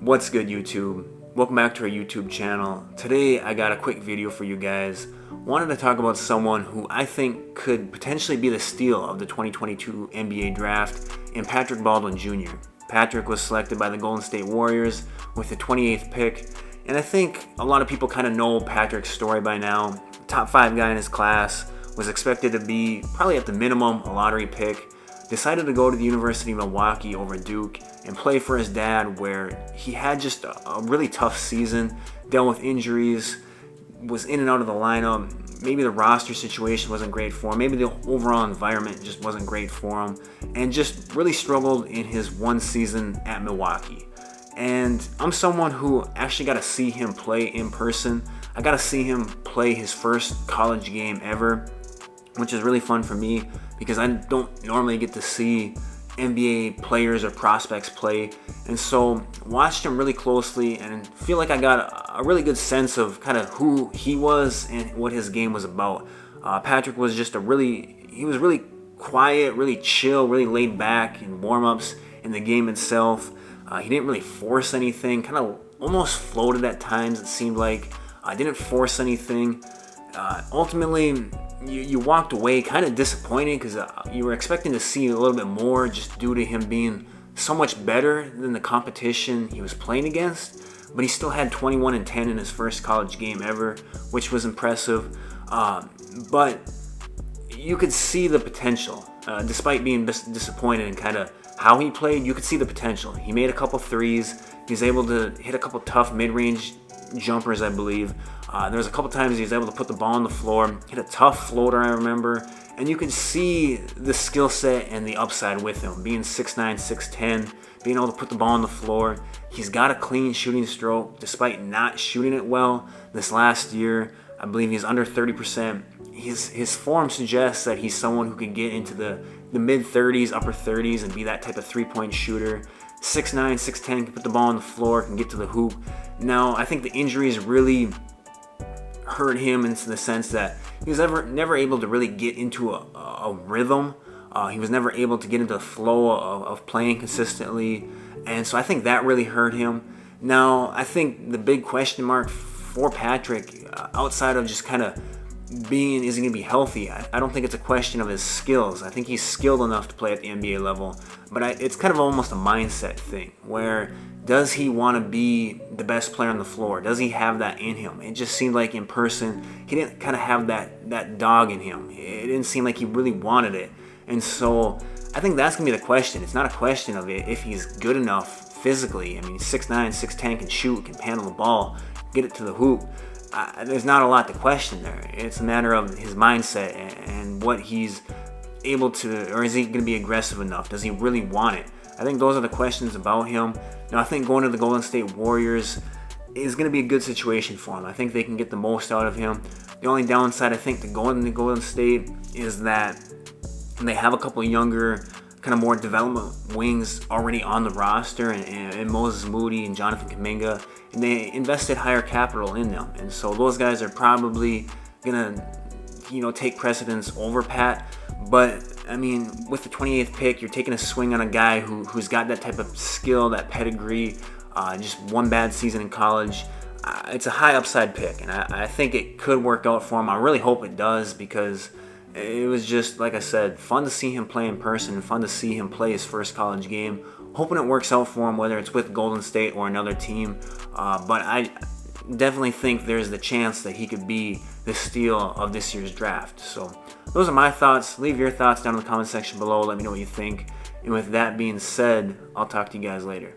What's good, YouTube? Welcome back to our YouTube channel. Today I got a quick video for you guys. Wanted to talk about someone who I think could potentially be the steal of the 2022 NBA draft in Patrick Baldwin Jr. Patrick was selected by the Golden State Warriors with the 28th pick, and I think a lot of people kind of know Patrick's story by now. Top 5 guy in his class, was expected to be probably at the minimum a lottery pick. Decided to go to the University of Milwaukee over Duke and play for his dad, where he had just a really tough season, dealt with injuries, was in and out of the lineup. Maybe the roster situation wasn't great for him. Maybe the overall environment just wasn't great for him, and just really struggled in his one season at Milwaukee. And I'm someone who actually got to see him play in person. I got to see him play his first college game ever, which is really fun for me because I don't normally get to see NBA players or prospects play. And so watched him really closely and feel like I got a really good sense of kind of who he was and what his game was about. Patrick was just he was really quiet, really chill, really laid back in warm-ups, in the game itself. He didn't really force anything, kind of almost floated at times, it seemed like. Didn't force anything. Ultimately, you walked away kind of disappointed because you were expecting to see a little bit more just due to him being so much better than the competition he was playing against. But he still had 21 and 10 in his first college game ever, which was impressive. But you could see the potential. Despite being disappointed in kind of how he played, you could see the potential. He made a couple threes. He was able to hit a couple tough mid-range jumpers, I believe. There was a couple times he was able to put the ball on the floor, hit a tough floater, I remember, and you could see the skill set and the upside with him, being 6'9", 6'10", being able to put the ball on the floor. He's got a clean shooting stroke, despite not shooting it well this last year. I believe he's under 30%. His form suggests that he's someone who can get into the mid-30s, upper 30s, and be that type of three-point shooter. 6'9", 6'10", can put the ball on the floor, can get to the hoop. Now, I think the injuries really hurt him in the sense that he was never able to really get into a rhythm. He was never able to get into the flow of playing consistently. And so I think that really hurt him. Now, I think the big question mark for Patrick, outside of just kind of being, is he going to be healthy? I don't think it's a question of his skills. I think he's skilled enough to play at the NBA level. But it's kind of almost a mindset thing, where does he want to be the best player on the floor? Does he have that in him? It just seemed like in person, he didn't kind of have that dog in him. It didn't seem like he really wanted it. And so I think that's going to be the question. It's not a question of if he's good enough physically. I mean, 6'9", 6'10", can shoot, can handle the ball, get it to the hoop. There's not a lot to question there. It's a matter of his mindset and what he's able to, or is he going to be aggressive enough? Does he really want it? I think those are the questions about him. Now, I think going to the Golden State Warriors is going to be a good situation for him. I think they can get the most out of him. The only downside, I think, to going to Golden State is that they have a couple younger, kind of more development wings already on the roster, and Moses Moody and Jonathan Kuminga, and they invested higher capital in them. And so those guys are probably going to, take precedence over Pat. But, I mean, with the 28th pick, you're taking a swing on a guy who's got that type of skill, that pedigree, just one bad season in college. It's a high upside pick, and I think it could work out for him. I really hope it does, because it was just, like I said, fun to see him play in person and fun to see him play his first college game. Hoping it works out for him, whether it's with Golden State or another team. But I definitely think there's the chance that he could be the steal of this year's draft. So those are my thoughts. Leave your thoughts down in the comment section below. Let me know what you think. And with that being said, I'll talk to you guys later.